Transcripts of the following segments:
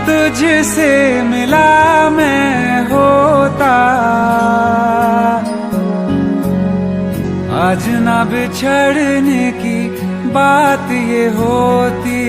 तुझसे मिला मैं होता, आज ना बिछड़ने की बात ये होती।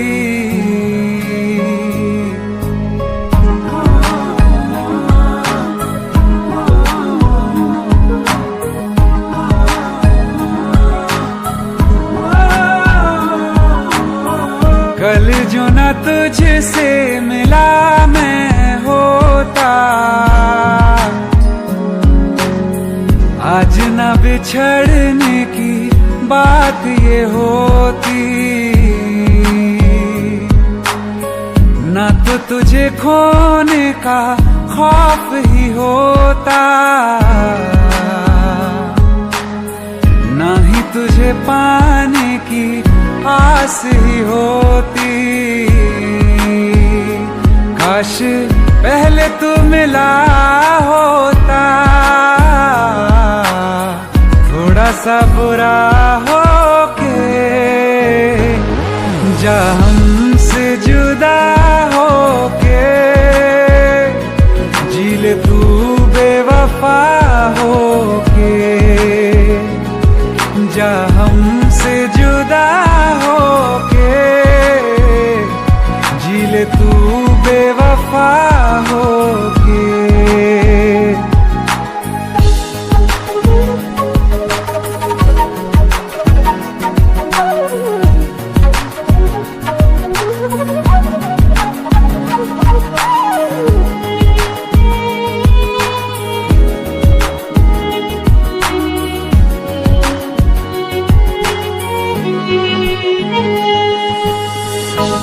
कल जो ना तुझसे मिला मैं होता, आज ना बिछड़ने की बात ये होती। ना तो तुझे खोने का खौफ ही होता, ना ही तुझे पाने की आस ही होती। काश पहले तू मिला होता, थोड़ा सा बुरा होके जा हमसे जुदा होके, जी ले तू बेवफा होके, जा हमसे जुदा होके, जी ले तू बेवफा होके।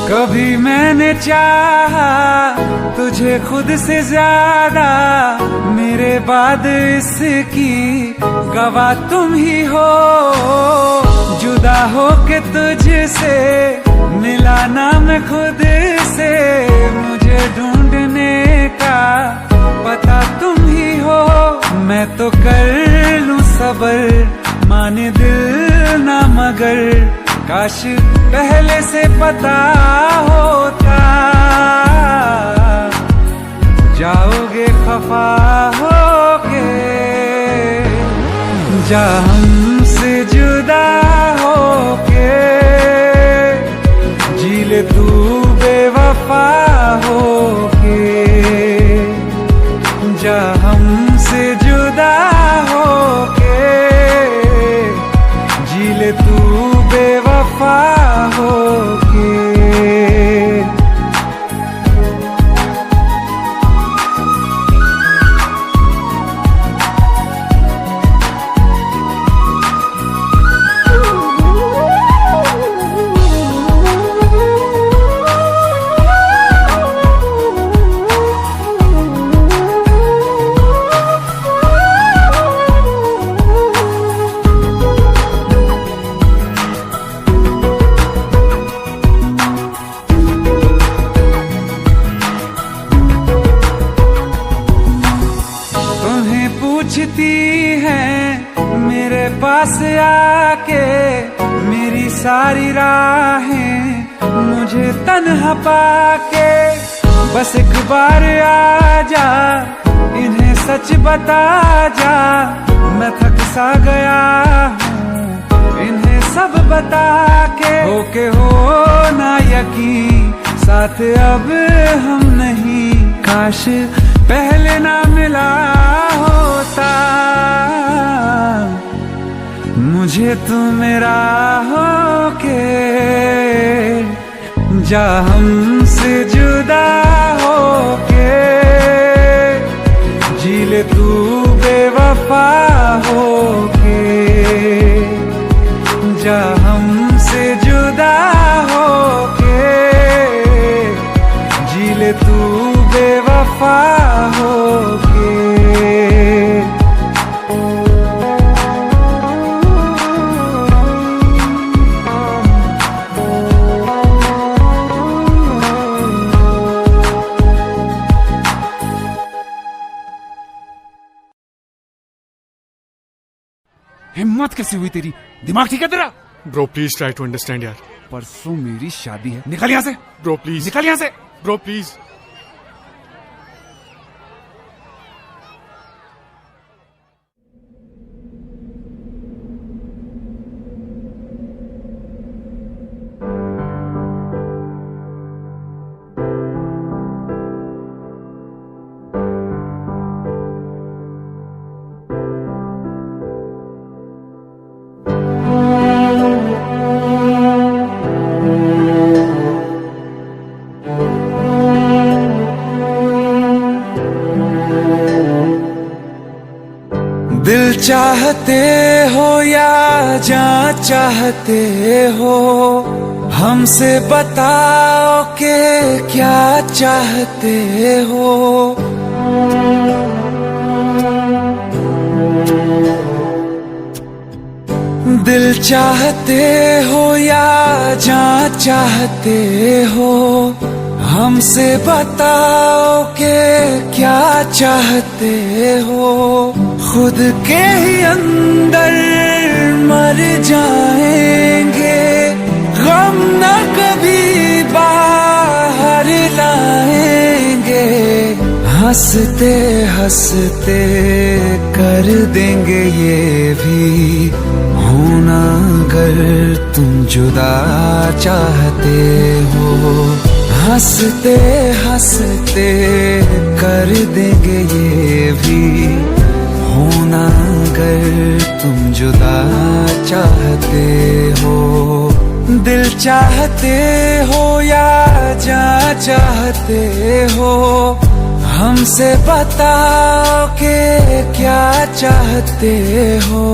कभी मैंने चाहा तुझे खुद से ज्यादा, मेरे बाद इसकी गवाह तुम ही हो। जुदा हो के तुझसे मिला ना मैं खुद से, मुझे ढूंढने का पता तुम ही हो। मैं तो कर लूं सबर, माने दिल ना मगर, काश पहले से पता होता। जाओगे खफा होके, जा हमसे जुदा होके, जी ले तू बेवफा होके, जा हमसे जुदा होके, जी ले तू बेवफा होके। पूछती हैं मेरे पास आके, मेरी सारी राहें मुझे तन्हा पाके। बस एक बार आ जा, इन्हें सच बता जा, मैं थक सा गया हूँ इन्हें सब बता के। होके हो ना यकीन, साथ अब हम नहीं, काश पहले ना मिला होता। मुझे तू मेरा होके, जा हमसे जुदा होके, जी ले तू बेवफा होके, जा हमसे जुदा होके, जी ले तू बेवफा होके। हिम्मत कैसी हुई तेरी? दिमाग ठीक है तेरा? Bro please try to understand यार। परसों मेरी शादी है, निकल यहाँ से। ब्रो प्लीज निकल यहाँ से। Bro please. चाहते हो या जहाँ चाहते हो, हमसे बताओ कि क्या चाहते हो। दिल चाहते हो या जहाँ चाहते हो, हमसे बताओ कि क्या चाहते हो। खुद के ही अंदर मर जाएंगे, गम न कभी बाहर लाएंगे। हंसते हंसते कर देंगे ये भी होना, अगर तुम जुदा चाहते हो। हंसते हंसते कर देंगे ये भी होना, अगर तुम जुदा चाहते हो। दिल चाहते हो या जहाँ चाहते हो, हमसे बताओ कि क्या चाहते हो।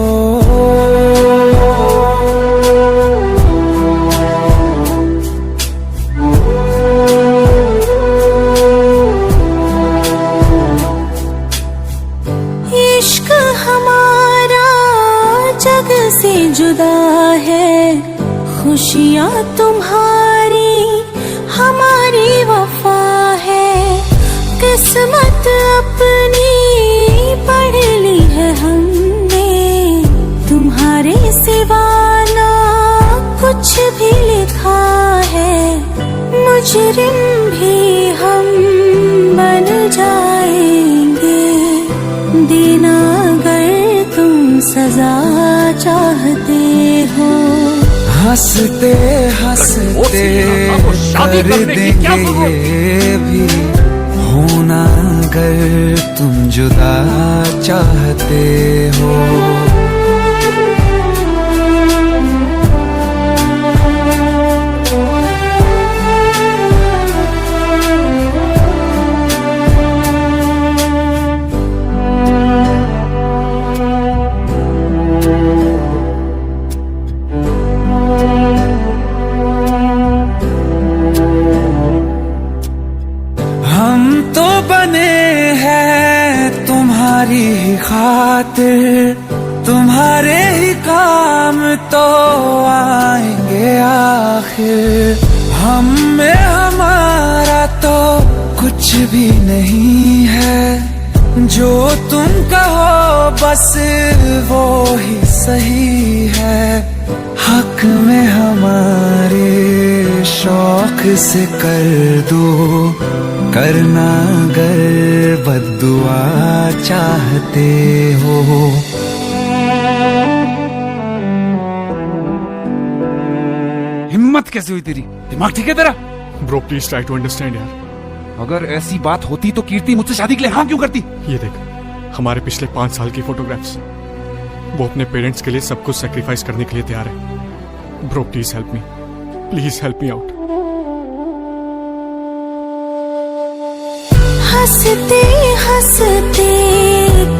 इश्क हमारा जग से जुदा है, खुशियाँ तुम्हारी हमारी वफा है। किस्मत अपनी पढ़ ली है हमने, तुम्हारे सिवा ना कुछ भी लिखा है। मुजरिम भी हम बन जाएंगे, देना अगर तुम सजा चाहते हो। हंसते हंसते कर देंगे ये भी होना, अगर तुम जुदा चाहते हो। तुम्हारी ही खातिर, तुम्हारे ही काम तो आएंगे आखिर। हम में हमारा तो कुछ भी नहीं है, जो तुम कहो बस वो ही सही है। हक में हमारे शौक से कर दो, करना अगर बद्दुआ चाहते हो। हिम्मत कैसे हुई तेरी? दिमाग ठीक है तेरा? Bro please try to understand यार। अगर ऐसी बात होती तो कीर्ति मुझसे शादी के लिए हाँ क्यों करती? ये देख, हमारे पिछले 5 साल की फोटोग्राफ्स, वो अपने पेरेंट्स के लिए सब कुछ सेक्रीफाइस करने के लिए तैयार है। Bro please help me, please help me out. हंसते हंसते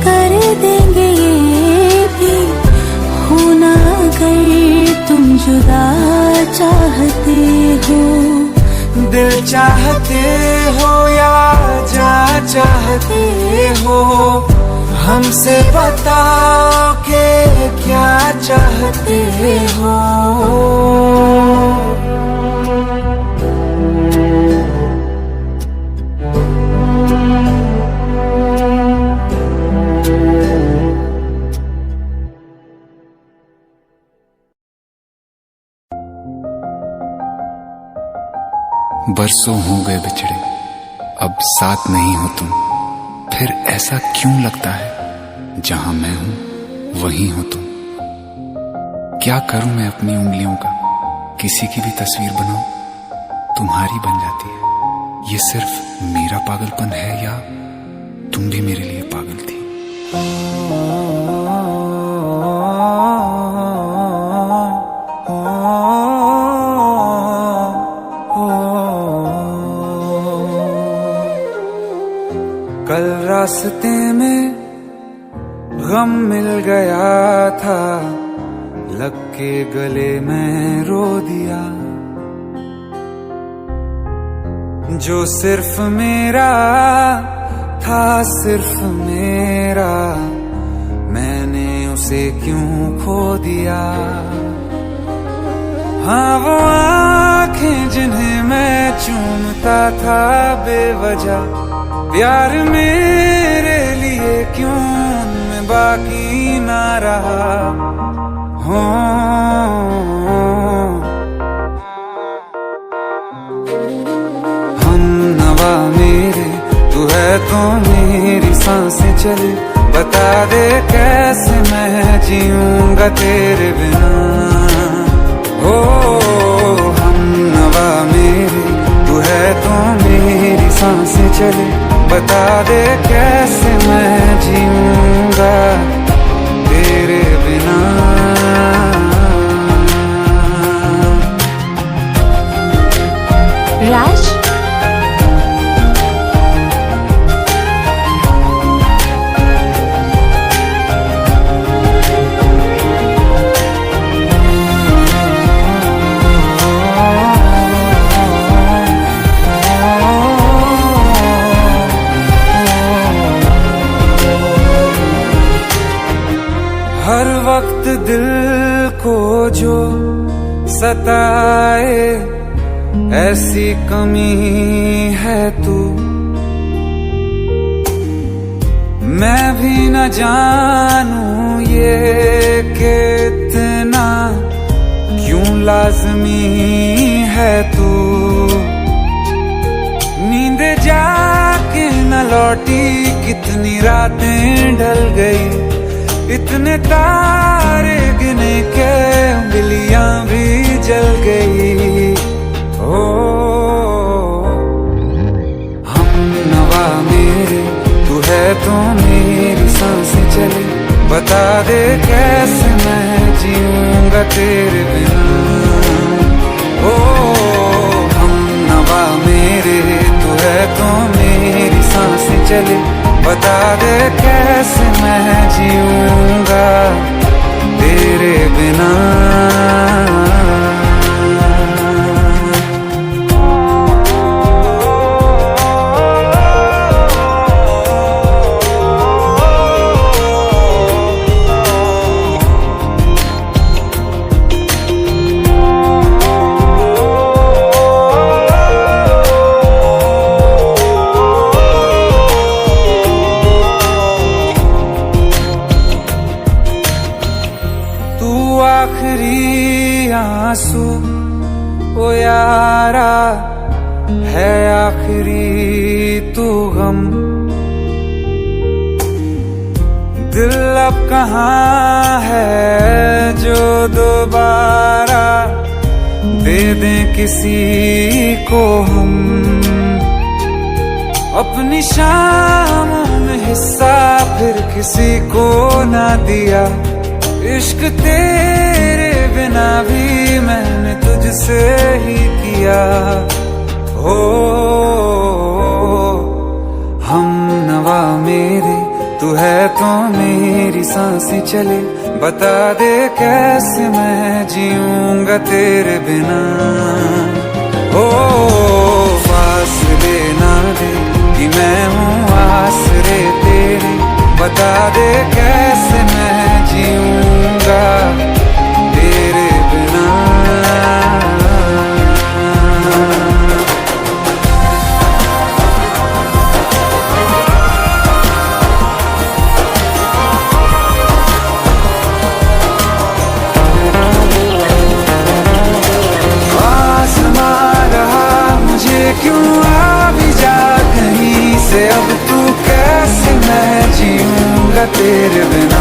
कर देंगे ये भी होना, अगर तुम जुदा चाहते हो। दिल चाहते हो या जहाँ चाहते हो, हमसे बताओ कि क्या चाहते हो। बरसों हो गए बिछड़े, अब साथ नहीं हो तुम। फिर ऐसा क्यों लगता है जहां मैं हूं वहीं हो तुम। क्या करूं मैं अपनी उंगलियों का, किसी की भी तस्वीर बनाऊं तुम्हारी बन जाती है। ये सिर्फ मेरा पागलपन है या तुम भी मेरे लिए पागल थी? कल रास्ते में गम मिल गया था, लग के गले में रो दिया। जो सिर्फ मेरा था, सिर्फ मेरा, मैंने उसे क्यों खो दिया। हाँ वो आंखें जिन्हें मैं चूमता था बेवजह, प्यार मेरे लिए क्यों उनमें बाकी ना रहा। हो हम नवा मेरे, तू है तो मेरी सांसें चले, बता दे कैसे मैं जीऊंगा तेरे बिना। ओ हम नवा मेरे, तू है तो मेरी सांसें चले, बता दे कैसे मैं जीऊंगा तेरे बिना। राज, हर वक्त दिल को जो सताए, ऐसी कमी है तू। मैं भी न जानूं ये कि इतना क्यों लाज़मी है तू। नींद जाके न लौटी, कितनी रातें ढल गई, इतने तारे गिने के उंगलियां भी जल गई। ओ हम नवा मेरे, तू है तो मेरी सांसें चले, बता दे कैसे मैं जीऊंगा तेरे बिना। ओ हम नवा मेरे, तू है तो मेरी सांसें चले, बता दे कैसे मैं जीऊंगा तेरे बिना। आखिरी आंसू ओ यारा है, आखिरी तू गम। दिल अब कहाँ है जो दोबारा दे दें किसी को हम। अपनी शामों में हिस्सा फिर किसी को ना दिया, इश्क तेरे बिना भी मैंने तुझसे ही किया। हो हम नवा मेरे, तू है तो मेरी सांसें चले, बता दे कैसे मैं जीऊंगा तेरे बिना। ओ फासले ना दे कि मैं हूँ आसरे तेरे, बता दे कैसे मैं जीऊंगा तेरे बिना। आसमां रहा मुझे क्यों आ भी जा कहीं से, अब तू कैसे मैं जीऊंगा तेरे बिना।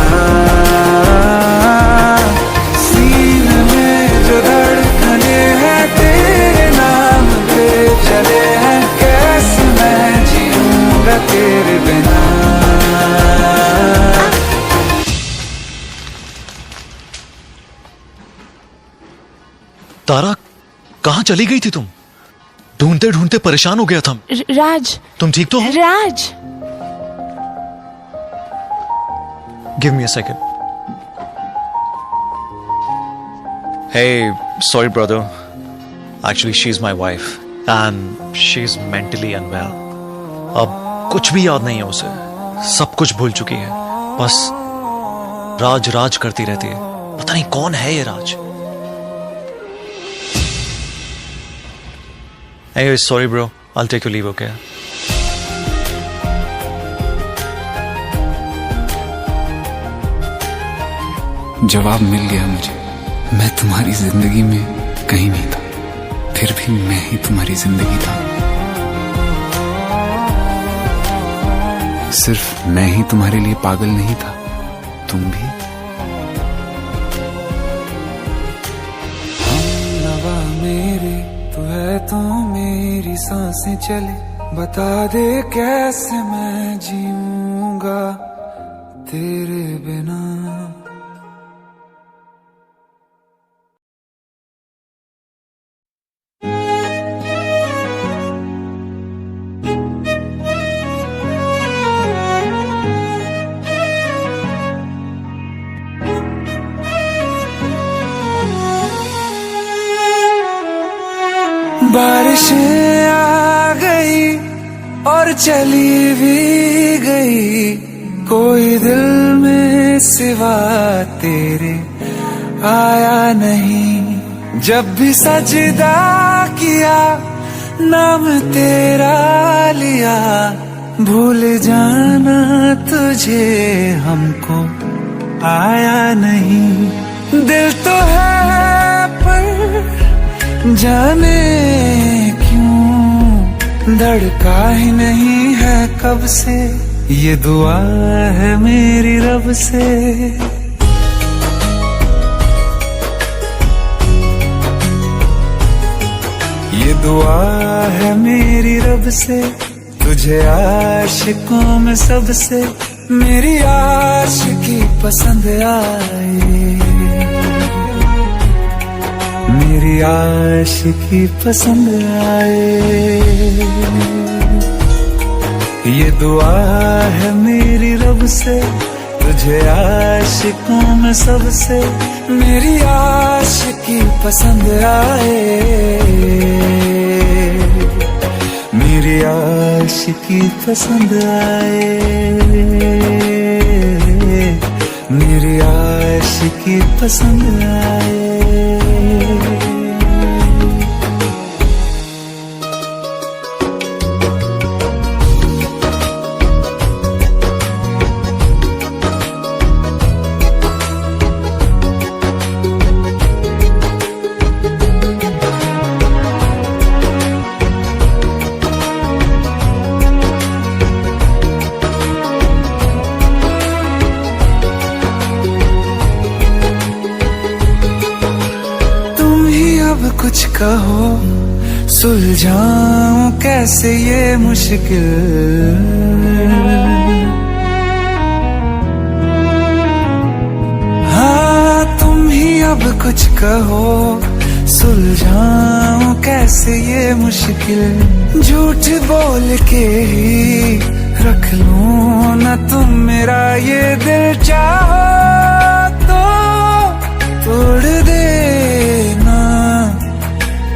सीने में जो धड़कने हैं तेरे नाम पे चले हैं, कैसे मैं जीऊंगा तेरे बिना। तारा, कहाँ चली गई थी तुम? ढूंढते ढूंढते परेशान हो गया था। राज, तुम ठीक तो हो? Raj, give me a second. Hey, sorry brother. Actually, she's my wife and she's mentally unwell. अब कुछ भी याद नहीं है उसे. सब कुछ भूल चुकी है. बस राज राज करती रहती है. पता नहीं कौन है ये राज. Anyway, sorry bro. I'll take your leave, okay? जवाब मिल गया मुझे. मैं तुम्हारी जिंदगी में कहीं नहीं था, फिर भी मैं ही तुम्हारी जिंदगी था. सिर्फ मैं ही तुम्हारे लिए पागल नहीं था, तुम भी. हमनवा मेरे तू है तो मेरी सांसें चले. बता दे कैसे मैं जीऊंगा तेरे बिना. बारिशें आ गई और चली भी गई. कोई दिल में सिवा तेरे आया नहीं. जब भी सजदा किया नाम तेरा लिया. भूल जाना तुझे हमको आया नहीं. दिल तो है पर जाने क्यों धड़का ही नहीं है कब से. ये दुआ है मेरी रब से. ये दुआ है मेरी रब से. तुझे आशिकों में सबसे मेरी आशिकी पसंद आए. मेरी आशिकी पसंद आए. ये दुआ है मेरी रब से. तुझे आशिकों में सबसे मेरी आशिकी पसंद आए. मेरी आशिकी पसंद आए. मेरी आशिकी पसंद आए. कुछ कहो सुलझाऊं कैसे ये मुश्किल. हाँ तुम ही अब कुछ कहो सुलझाऊं कैसे ये मुश्किल. झूठ बोल के ही रख लूं ना तुम मेरा ये दिल. चाहो तो तोड़ देना.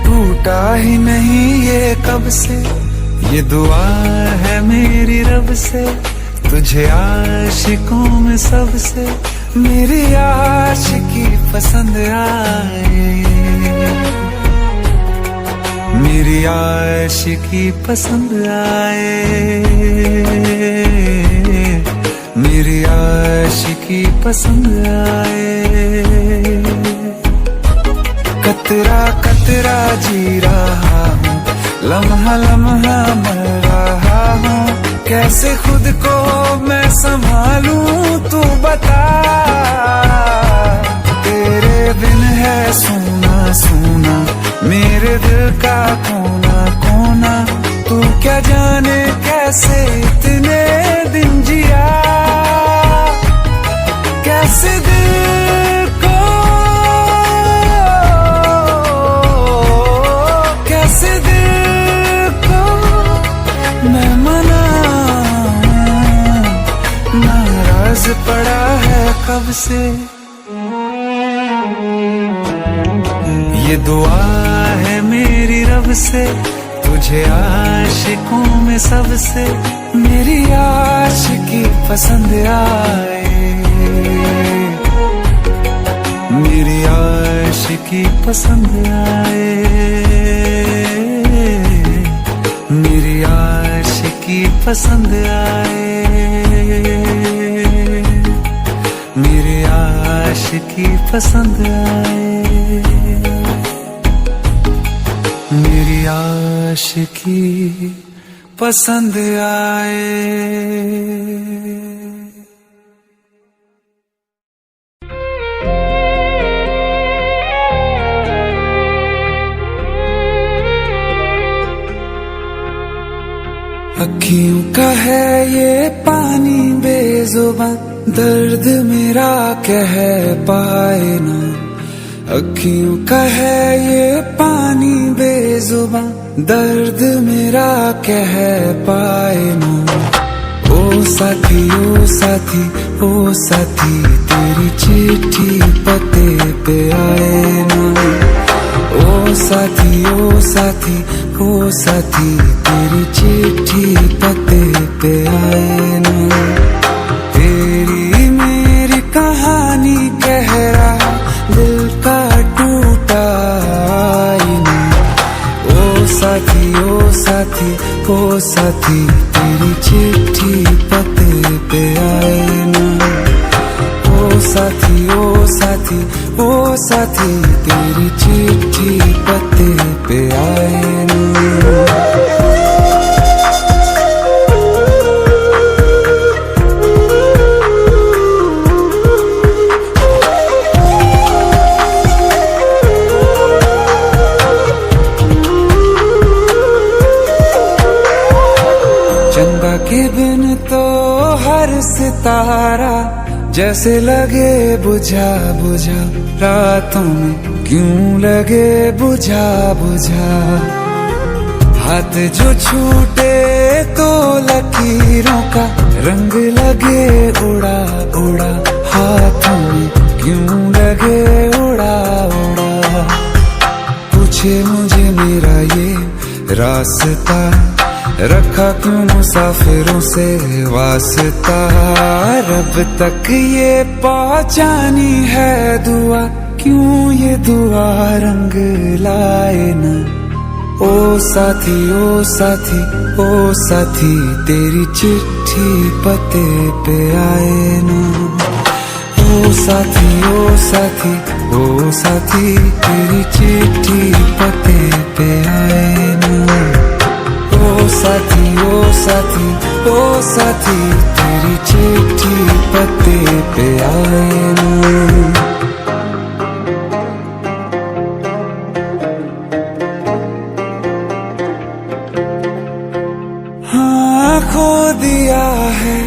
टूटा ही नहीं ये कब से. ये दुआ है मेरी रब से. तुझे आशिकों में सबसे मेरी आशिकी पसंद आए. मेरी आशिकी पसंद आए. मेरी आशिकी पसंद आए. कतरा कतरा जी रहा हूँ, लम्हा लम्हा मर रहा हूँ. कैसे खुद को मैं संभालूं तू बता. तेरे बिन है सूना सूना मेरे दिल का कोना कोना. तू क्या जाने कैसे इतने दिन जिया. कैसे दिल को कैसे दिल को मैं मनाऊं. नाराज पड़ा है कब से, ये दुआ है मेरी रब से, तुझे आशिकों में सबसे मेरी आशिकी पसंद आए, मेरी आशिकी पसंद आए, मेरी आशिकी पसंद आए, मेरी आशिकी पसंद आए, मेरी आशिकी पसंद आए। अखियों का है ये पानी बेजुबान, दर्द मेरा कह पाए ना। अखियों का है ये पानी बेजुबान, दर्द मेरा कह पाए ना। ओ साथी ओ साथी ओ साथी, तेरी चिट्ठी पते पे आए ना। ओ साथी ओ साथी ओ साथी, तेरी चिट्ठी पते पे आए ना। तेरी मेरी कहानी कह रहा दिल का टूटा आईना। ओ साथी ओ साथी ओ साथी, तेरी चिट्ठी पते पे आए ना। ओ साथी ओ साथी ओ साथी, तेरी चिट्ठी पते पे आए ना। चंदा के बिन तो हर सितारा जैसे लगे बुझा बुझा, रातों में क्यों लगे बुझा बुझा। हाथ जो छूटे तो लकीरों का रंग लगे उड़ा उड़ा, हाथों में क्यों लगे उड़ा उड़ा। पूछे मुझे मेरा ये रास्ता, रखा क्यों मुसाफिरों से वास्ता। रब तक ये पहुंचानी है दुआ, क्यों ये दुआ रंग लाए ना। ओ साथी ओ साथी ओ साथी, तेरी चिट्ठी पते पे आए ना। ओ साथी ओ साथी ओ साथी, तेरी चिट्ठी पते पे आए ना। ओ साथी ओ साथी ओ साथी, तेरी चिट्ठी पते पे आए ना। हाँ खो दिया है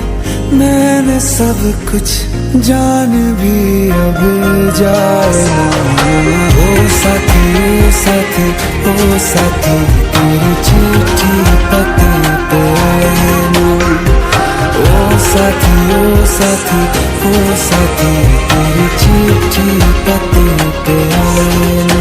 मैंने सब कुछ, जान भी अब जाए ना। ओ साथी ओ साथी ओ साथी, तेरी चिट्ठी पते पे आए ना। ओ साथी ओ साथी ओ साथी, तेरी चिट्ठी पते पे आए ना।